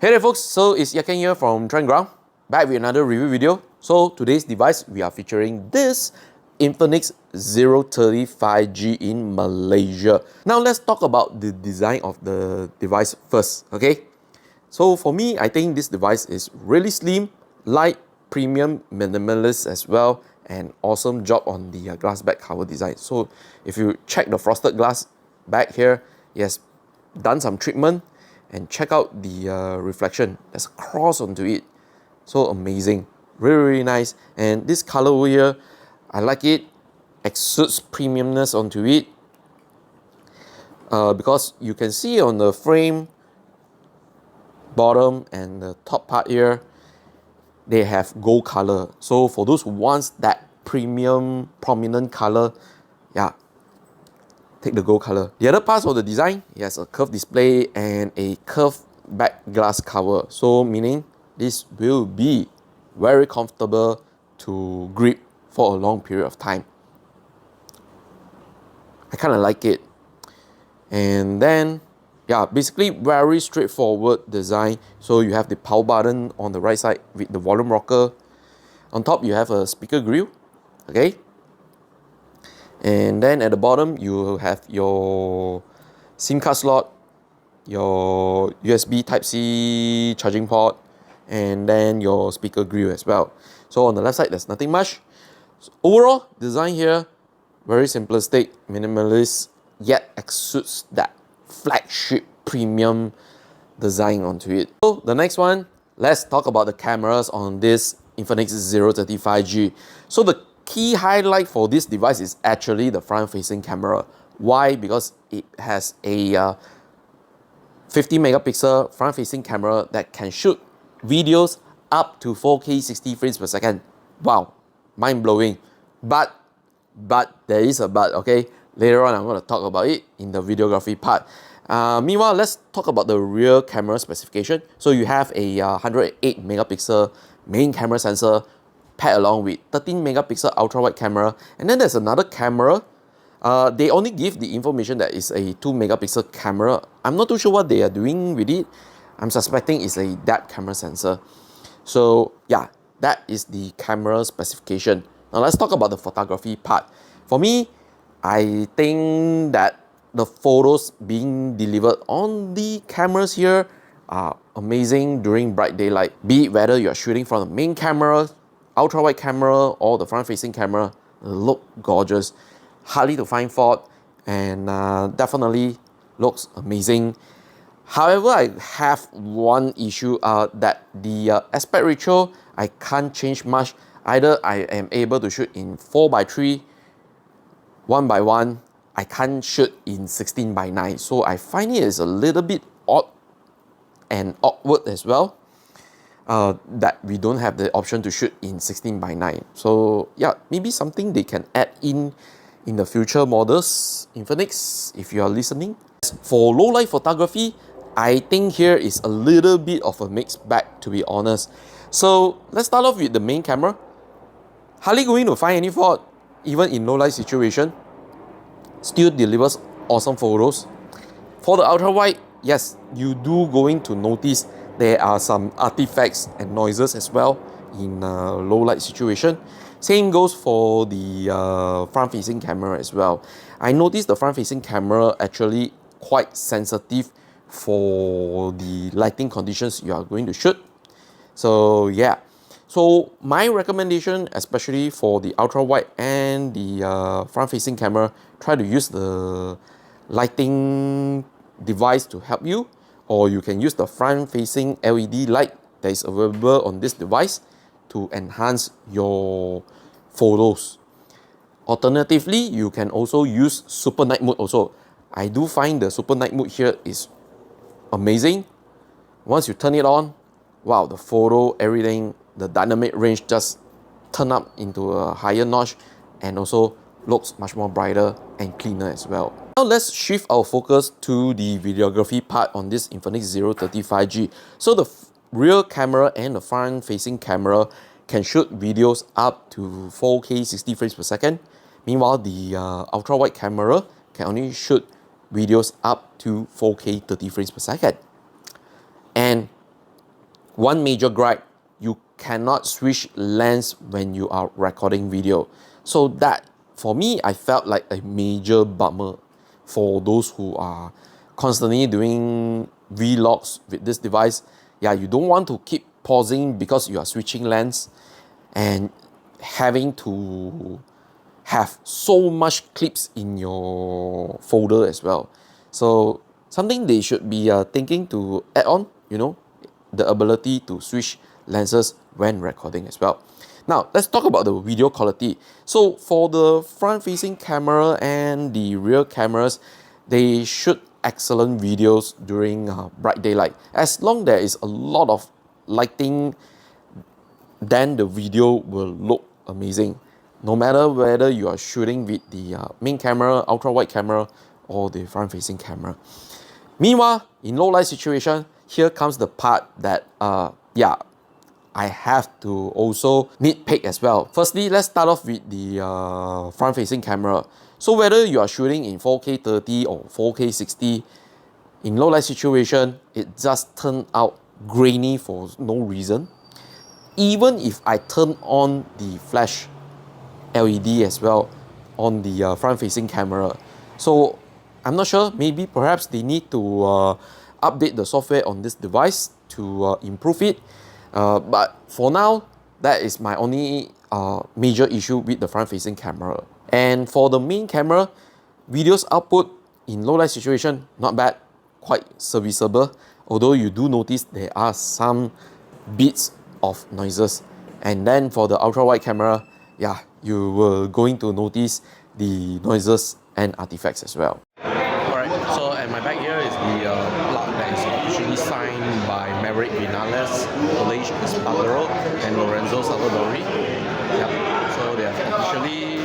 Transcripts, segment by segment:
Hey there folks, so it's Yat Kean here from Trend Ground, back with another review video. So today's device, we are featuring this Infinix ZERO 5G in Malaysia. Now let's talk about the design of the device first, okay? So for me, I think this device is really slim, light, premium, minimalist as well, and awesome job on the glass back cover design. So if you check the frosted glass back here, it has done some treatment, and check out the reflection. There's a cross onto it. So amazing. Really, really nice. And this color over here, I like it. Exudes premiumness onto it. Because you can see on the frame, bottom and the top part here, they have gold color. So for those who want that premium, prominent color, yeah, take the gold color. The other parts of the design, it has a curved display and a curved back glass cover. So meaning this will be very comfortable to grip for a long period of time. I kind of like it. And then, yeah, basically very straightforward design. So you have the power button on the right side with the volume rocker. On top, you have a speaker grill, okay? And then at the bottom, you have your SIM card slot, your USB Type-C charging port, and then your speaker grill as well. So on the left side, there's nothing much. So overall, design here, very simplistic, minimalist, yet exudes that flagship premium design onto it. So the next one, let's talk about the cameras on this Infinix ZERO 5G. So the key highlight for this device is actually the front-facing camera. Why? Because it has a 50 megapixel front-facing camera that can shoot videos up to 4K 60 frames per second. Wow, mind-blowing. But there is a but, okay? Later on, I'm going to talk about it in the videography part. Meanwhile, let's talk about the rear camera specification. So you have a 108 megapixel main camera sensor paired along with 13 megapixel ultra-wide camera, and then there's another camera. They only give the information that it's a 2 megapixel camera. I'm not too sure what they are doing with it. I'm suspecting it's a depth camera sensor. So yeah, that is the camera specification. Now let's talk about the photography part. For me, I think that the photos being delivered on the cameras here are amazing during bright daylight. Be it whether you're shooting from the main camera, ultra-wide camera, or the front-facing camera, look gorgeous. Hardly to find fault, and definitely looks amazing. However, I have one issue that the aspect ratio, I can't change much. Either I am able to shoot in 4:3, 1:1. I can't shoot in 16:9. So I find it is a little bit odd and awkward as well. That we don't have the option to shoot in 16:9. So yeah, maybe something they can add in the future models, Infinix, if you are listening. For low light photography, I think here is a little bit of a mixed bag, to be honest. So let's start off with the main camera. Hardly going to find any fault, even in low light situation. Still delivers awesome photos. For the ultra wide, yes, you do going to notice there are some artifacts and noises as well in low light situation. Same goes for the front-facing camera as well. I noticed the front-facing camera actually quite sensitive for the lighting conditions you are going to shoot. So yeah, so my recommendation, especially for the ultra-wide and the front-facing camera, try to use the lighting device to help you, or you can use the front-facing LED light that is available on this device to enhance your photos. Alternatively, you can also use super night mode also. I do find the super night mode here is amazing. Once you turn it on, wow, the photo, everything, the dynamic range just turn up into a higher notch, and also looks much more brighter and cleaner as well. Now let's shift our focus to the videography part on this Infinix ZERO 5G. So the rear camera and the front-facing camera can shoot videos up to 4K 60 frames per second. Meanwhile, the ultra-wide camera can only shoot videos up to 4K 30 frames per second. And One major gripe, you cannot switch lens when you are recording video. So that, for me, I felt like a major bummer for those who are constantly doing vlogs with this device. Yeah, you don't want to keep pausing because you are switching lens and having to have so much clips in your folder as well. So something they should be thinking to add on, the ability to switch lenses when recording as well. Now, let's talk about the video quality. So for the front-facing camera and the rear cameras, they shoot excellent videos during bright daylight. As long there is a lot of lighting, then the video will look amazing. No matter whether you are shooting with the main camera, ultra-wide camera, or the front-facing camera. Meanwhile, in low-light situation, here comes the part that, I have to also nitpick as well. Firstly, let's start off with the front-facing camera. So whether you are shooting in 4K 30 or 4K 60, in low-light situation, it just turned out grainy for no reason. Even if I turn on the flash LED as well on the front-facing camera. So I'm not sure, maybe perhaps they need to update the software on this device to improve it. But for now, that is my only major issue with the front-facing camera. And for the main camera, videos output in low-light situation, not bad, quite serviceable. Although you do notice there are some bits of noises. And then for the ultra-wide camera, you were going to notice the noises and artifacts as well. Alright, so at my back here is the plug that is officially signed by Maverick Vinales, Malaysia Espargaro, and Lorenzo Salvadori. Yep. So they have officially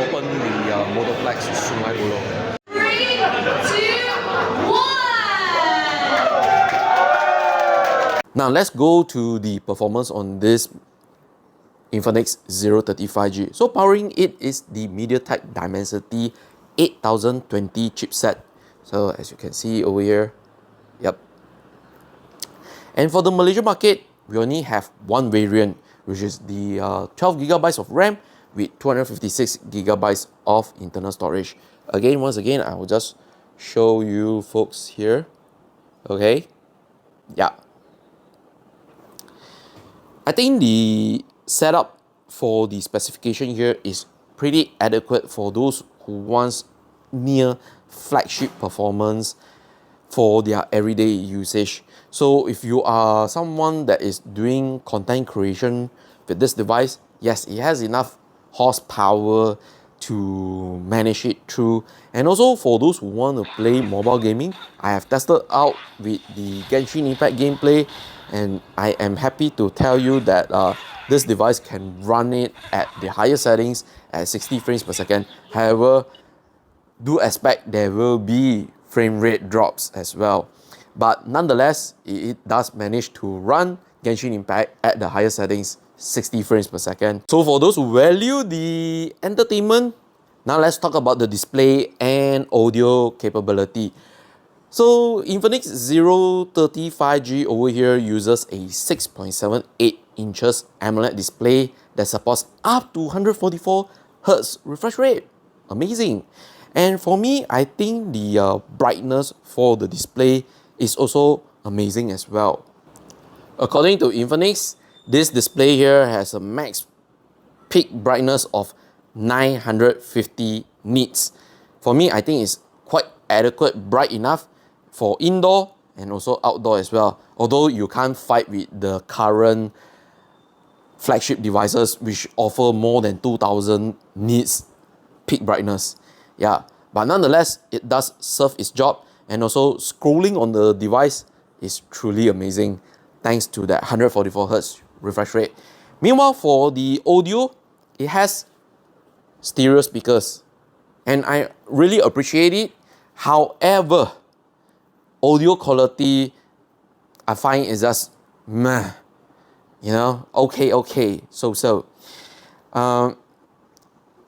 opened the Motorplex Sungai Buloh. 3, 2, 1! Now let's go to the performance on this Infinix ZERO 35G. So powering it is the MediaTek Dimensity 8020 chipset. So as you can see over here, yep. And for the Malaysia market, we only have one variant, which is the 12GB of RAM with 256GB of internal storage. Once again, I will just show you folks here. Okay, yeah. I think the setup for the specification here is pretty adequate for those who wants near flagship performance for their everyday usage. So if you are someone that is doing content creation with this device, yes, it has enough horsepower to manage it through. And also for those who want to play mobile gaming, I have tested out with the Genshin Impact gameplay, and I am happy to tell you that this device can run it at the higher settings at 60 frames per second. However, do expect there will be frame rate drops as well. But nonetheless, it does manage to run Genshin Impact at the higher settings, 60 frames per second. So for those who value the entertainment, now let's talk about the display and audio capability. So Infinix ZERO 35G over here uses a 6.78 inches AMOLED display that supports up to 144Hz refresh rate. Amazing. And for me, I think the brightness for the display is also amazing as well. According to Infinix, this display here has a max peak brightness of 950 nits. For me, I think it's quite adequate, bright enough for indoor and also outdoor as well. Although you can't fight with the current flagship devices which offer more than 2000 nits peak brightness. Yeah, but nonetheless, it does serve its job, and also scrolling on the device is truly amazing thanks to that 144Hz refresh rate. Meanwhile, for the audio, it has stereo speakers, and I really appreciate it. However, audio quality, I find is just meh, okay, so.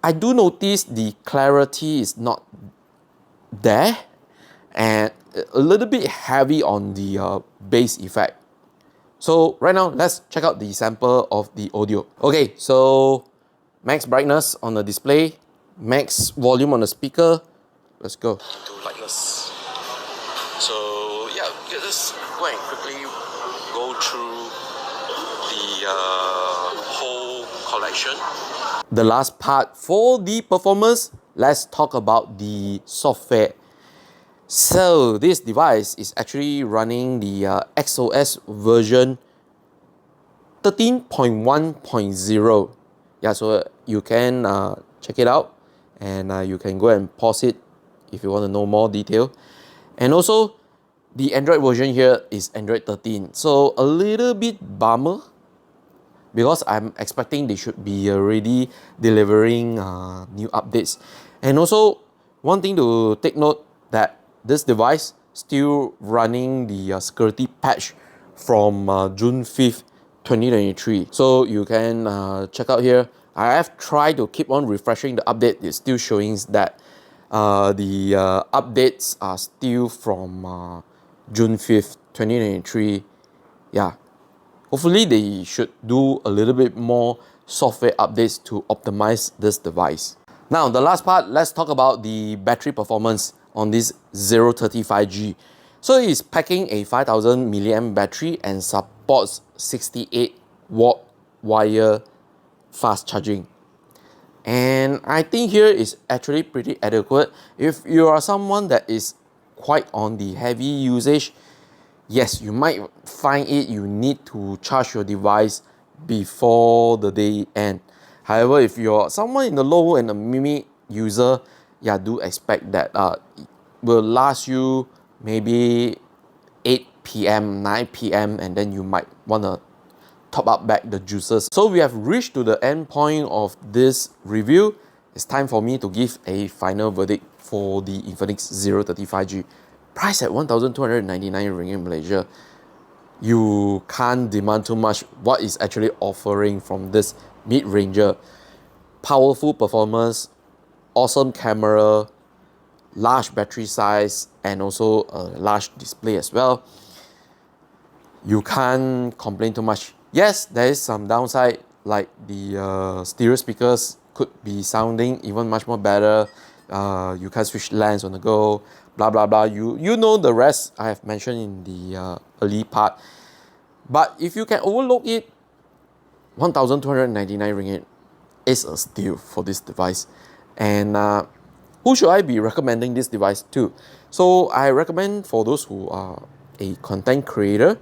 I do notice the clarity is not there, and a little bit heavy on the bass effect. So right now, let's check out the sample of the audio. Okay, so max brightness on the display, max volume on the speaker. Let's go. To lightness. So yeah, let's go and quickly go through the whole collection. The last part for the performance, let's talk about the software. So this device is actually running the XOS version 13.1.0. Yeah, so you can check it out, and you can go and pause it if you want to know more detail. And also, the Android version here is Android 13. So a little bit bummer, because I'm expecting they should be already delivering new updates. And also, one thing to take note, that this device still running the security patch from June 5th, 2023. So you can check out here. I have tried to keep on refreshing the update. It's still showing that the updates are still from June 5th, 2023. Yeah. Hopefully they should do a little bit more software updates to optimize this device. Now, the last part, let's talk about the battery performance on this Zero 35G. So it's packing a 5000 milliamp battery and supports 68 watt wire fast charging. And I think here is actually pretty adequate. If you are someone that is quite on the heavy usage, yes, you might find it you need to charge your device before the day end. However, if you're someone in the low and a mini user, yeah, do expect that it will last you maybe 8 p.m., 9 p.m., and then you might want to top up back the juices. So we have reached to the end point of this review. It's time for me to give a final verdict for the Infinix ZERO 35G. Priced at 1,299 ringgit Malaysia. You can't demand too much what is actually offering from this mid-ranger. Powerful performance, awesome camera, large battery size, and also a large display as well. You can't complain too much. Yes, there is some downside, like the stereo speakers could be sounding even much more better. You can switch lands on the go, blah blah blah. You know the rest I have mentioned in the early part. But if you can overlook it, 1,299 ringgit is a steal for this device. And who should I be recommending this device to? So I recommend for those who are a content creator,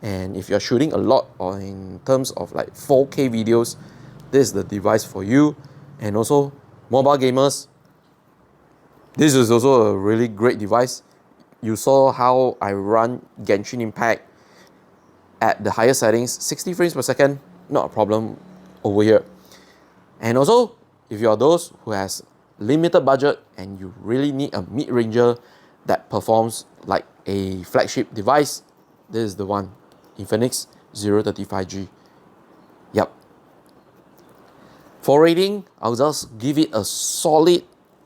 and if you're shooting a lot or in terms of like 4K videos, this is the device for you. And also mobile gamers, this is also a really great device. You saw how I run Genshin Impact at the higher settings, 60 frames per second, not a problem over here. And also, if you are those who has limited budget and you really need a mid-ranger that performs like a flagship device, this is the one, Infinix ZERO 35G. Yep. For rating, I'll just give it a solid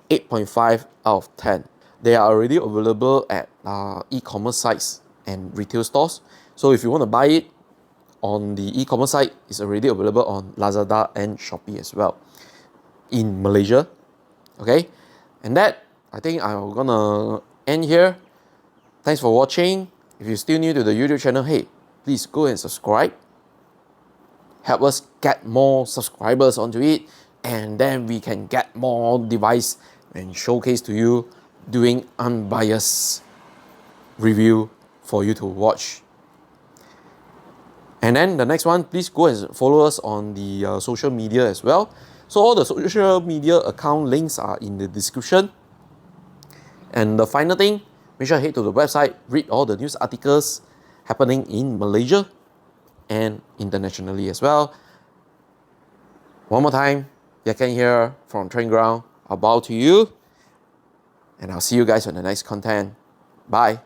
8.5 out of 10. They are already available at e-commerce sites and retail stores. So if you want to buy it on the e-commerce site, it's already available on Lazada and Shopee as well in Malaysia. Okay, and that, I think I'm gonna end here. Thanks for watching. If you're still new to the YouTube channel, hey, please go and subscribe. Help us get more subscribers onto it, and then we can get more device and showcase to you, doing unbiased review for you to watch. And then the next one, please go and follow us on the social media as well. So all the social media account links are in the description. And the final thing, make sure to head to the website, read all the news articles happening in Malaysia and internationally as well. One more time, Yat Kean here from Train Ground. I'll bow to you, and I'll see you guys on the next content. Bye.